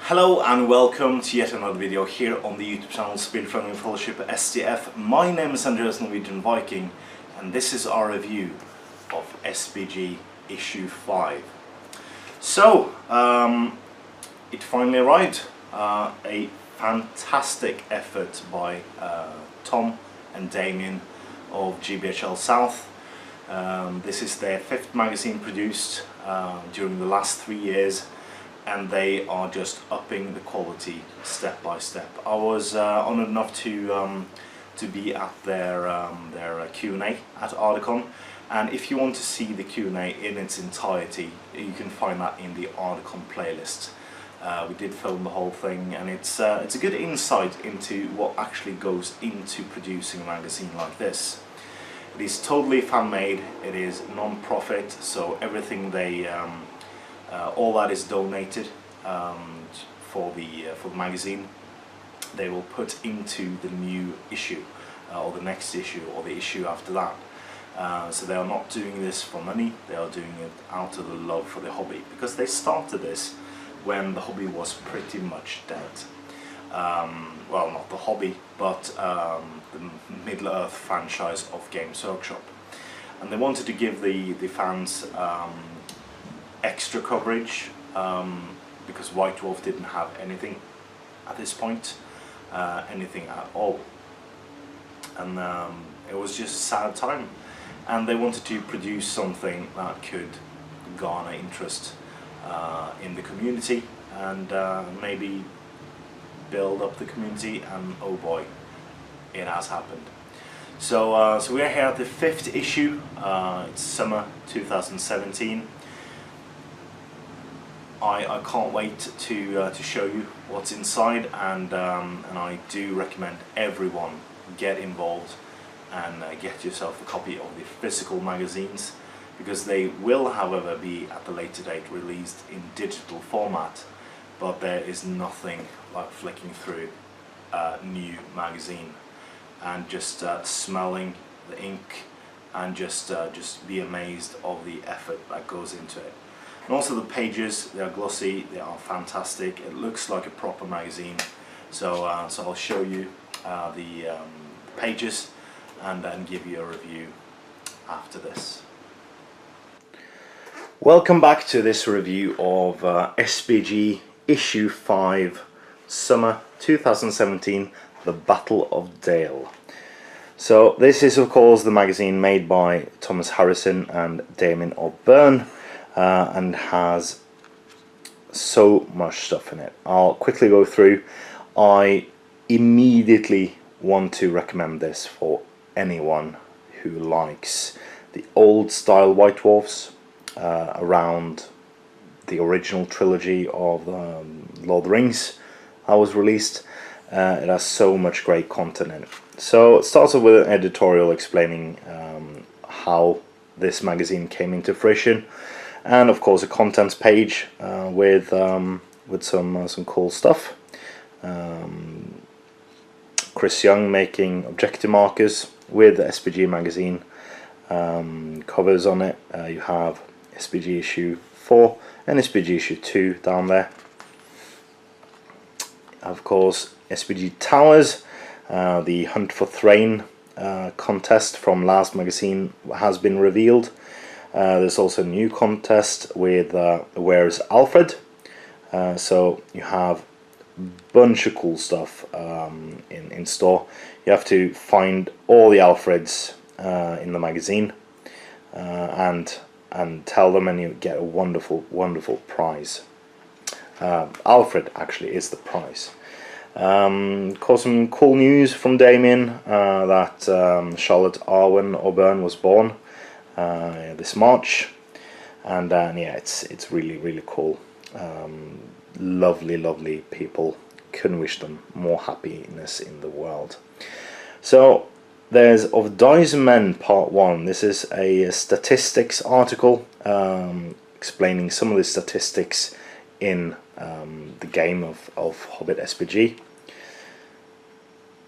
Hello and welcome to yet another video here on the YouTube channel Speedrunning Fellowship SDF. My name is Andreas Norwegian Viking and this is our review of SBG issue 5. So, it finally arrived. A fantastic effort by Tom and Damien of GBHL South. This is their 5th magazine produced during the last 3 years. And they are just upping the quality step by step. I was honoured enough to be at their Q&A at Ardicon, and if you want to see the Q&A in its entirety, you can find that in the Ardicon playlist. We did film the whole thing, and it's a good insight into what actually goes into producing a magazine like this. It is totally fan-made. It is non-profit, so everything they all that is donated for the magazine, they will put into the new issue, or the next issue, or the issue after that. So they are not doing this for money, they are doing it out of the love for the hobby, because they started this when the hobby was pretty much dead. Well, not the hobby, but the Middle-earth franchise of Games Workshop. And they wanted to give the fans extra coverage, because White Dwarf didn't have anything at this point, anything at all, and it was just a sad time, and they wanted to produce something that could garner interest in the community, and maybe build up the community, and oh boy, it has happened. So so we're here at the 5th issue. It's summer 2017. I can't wait to show you what's inside, and I do recommend everyone get involved and get yourself a copy of the physical magazines, because they will, however, be at the later date released in digital format, but there is nothing like flicking through a new magazine and just smelling the ink and just be amazed of the effort that goes into it. And also the pages, they are glossy, they are fantastic, it looks like a proper magazine. So, so I'll show you the pages and then give you a review after this. Welcome back to this review of SBG issue 5, summer 2017, The Battle of Dale. So this is of course the magazine made by Thomas Harrison and Damien O'Byrne. And has so much stuff in it. I'll quickly go through. I immediately want to recommend this for anyone who likes the old style White Dwarfs around the original trilogy of Lord of the Rings that was released. It has so much great content in it. So it starts off with an editorial explaining how this magazine came into fruition. And of course a contents page with some cool stuff. Chris Young making objective markers with the SBG magazine covers on it. You have SBG issue 4 and SBG issue 2 down there. Of course SBG Towers, the Hunt for THRAIN contest from last magazine has been revealed. There's also a new contest with Where's Alfred? So you have a bunch of cool stuff in store. You have to find all the Alfreds in the magazine and tell them, and you get a wonderful prize. Alfred actually is the prize. Of course, some cool news from Damien that Charlotte Arwen O'Byrne was born this March, and yeah, it's really cool. Lovely people. Couldn't wish them more happiness in the world. So there's Of Dice and Men Part 1. This is a statistics article explaining some of the statistics in the game of Hobbit SBG.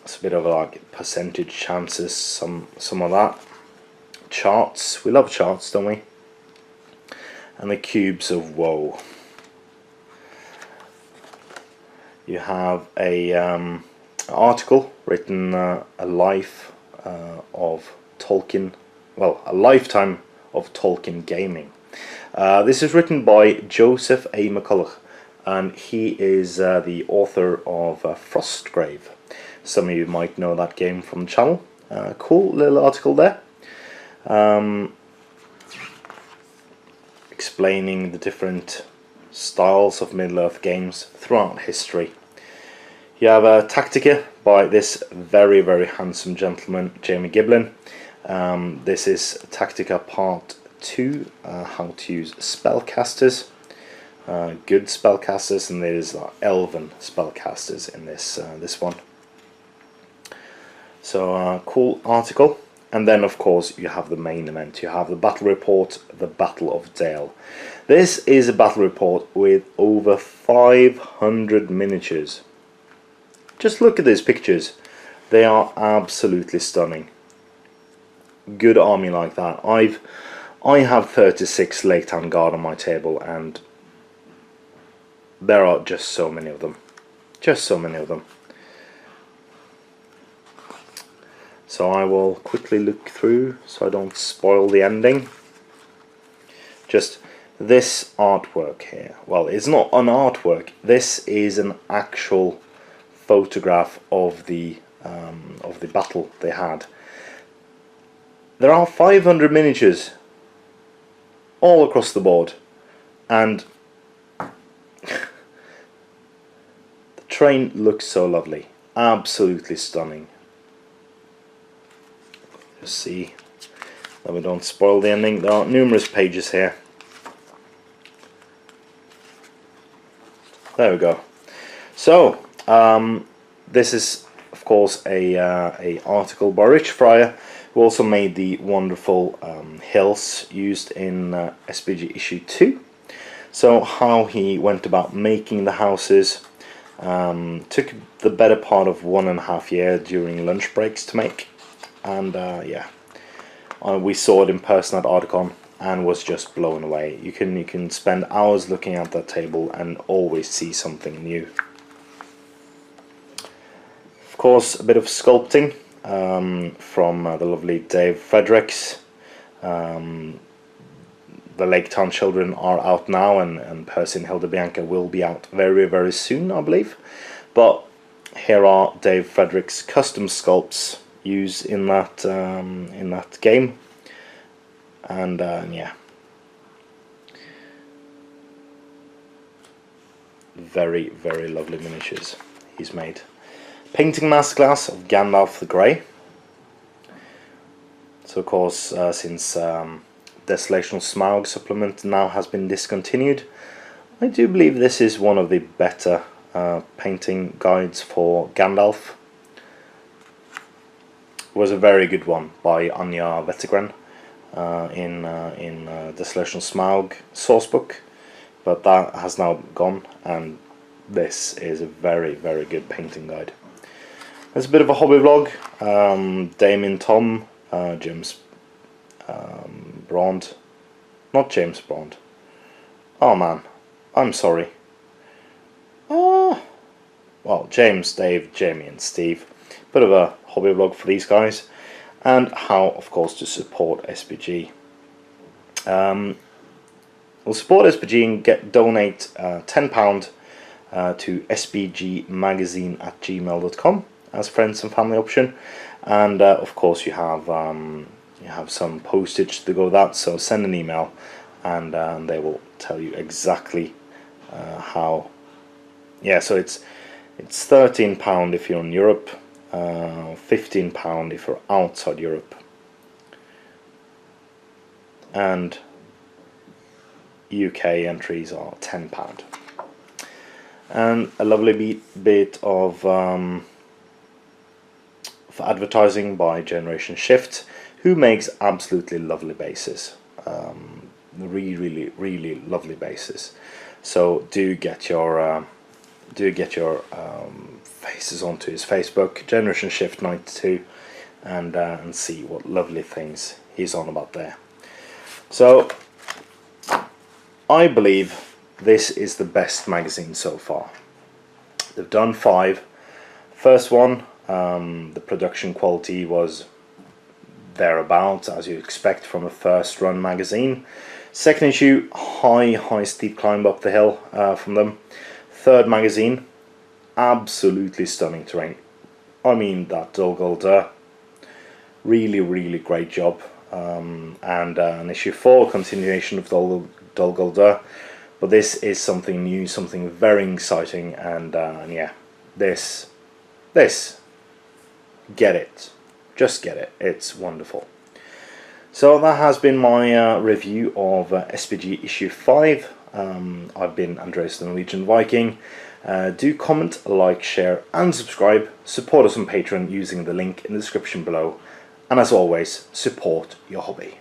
It's a bit of like percentage chances, some of that. Charts, we love charts, don't we? And the cubes of woe. You have a article written a life of Tolkien, well, a lifetime of Tolkien gaming. This is written by Joseph A. McCulloch, and he is the author of Frostgrave. Some of you might know that game from the channel. Cool little article there, explaining the different styles of Middle-earth games throughout history. You have Tactica by this very, very handsome gentleman, Jamie Giblin. This is Tactica Part 2, how to use spellcasters, good spellcasters, and there's elven spellcasters in this one. So cool article. And then of course you have the main event. You have the battle report, the Battle of Dale. This is a battle report with over 500 miniatures. Just look at these pictures. They are absolutely stunning. Good army like that. I have 36 Lake Town Guard on my table, and there are just so many of them. Just so many of them. So I will quickly look through so I don't spoil the ending. Just this artwork here. Well, it's not an artwork. This is an actual photograph of the battle they had. There are 500 miniatures all across the board, and the train looks so lovely, absolutely stunning. Just see that we don't spoil the ending. There are numerous pages here. There we go. So this is of course a article by Rich Fryer, who also made the wonderful hills used in SBG issue 2. So how he went about making the houses took the better part of 1.5 years during lunch breaks to make. And yeah, we saw it in person at Articon and was just blown away. You can spend hours looking at that table and always see something new. Of course, a bit of sculpting from the lovely Dave Fredericks. The Lake Town Children are out now, and Percy and Hilda Bianca will be out very, very soon, I believe. But here are Dave Fredericks' custom sculpts used in that game, and yeah, very, very lovely miniatures he's made. Painting masterclass of Gandalf the Grey. So of course, since Desolational Smaug supplement now has been discontinued, I do believe this is one of the better painting guides for Gandalf. Was a very good one by Anya Vettegren in Desolational Smaug sourcebook, but that has now gone, and this is a very, very good painting guide. There's a bit of a hobby vlog. Damien Tom, James Brond, not James Brond. Oh man, I'm sorry. Well, James, Dave, Jamie and Steve. Bit of a hobby vlog for these guys, and how of course to support SBG. We'll support SBG and donate £10 to sbgmagazine@gmail.com as friends and family option, and of course you have some postage to go with that, so send an email and they will tell you exactly how. Yeah, so it's £13 if you're in Europe, £15 if you're outside Europe, and UK entries are £10. And a lovely bit of advertising by Generation Shift, who makes absolutely lovely bases, really lovely bases. So do get your faces onto his Facebook, Generation Shift 92, and see what lovely things he's on about there. So I believe this is the best magazine so far. They've done 5. First one, the production quality was thereabouts, as you expect from a first run magazine. Second issue, high steep climb up the hill from them. Third magazine, absolutely stunning terrain. I mean, that Dol Guldur, really great job. And an issue 4, continuation of Dol Guldur, but this is something new, something very exciting, and yeah, this, get it, just get it, it's wonderful. So that has been my review of SBG issue 5. I've been Andreas the Norwegian Viking. Do comment, like, share and subscribe. Support us on Patreon using the link in the description below. And as always, support your hobby.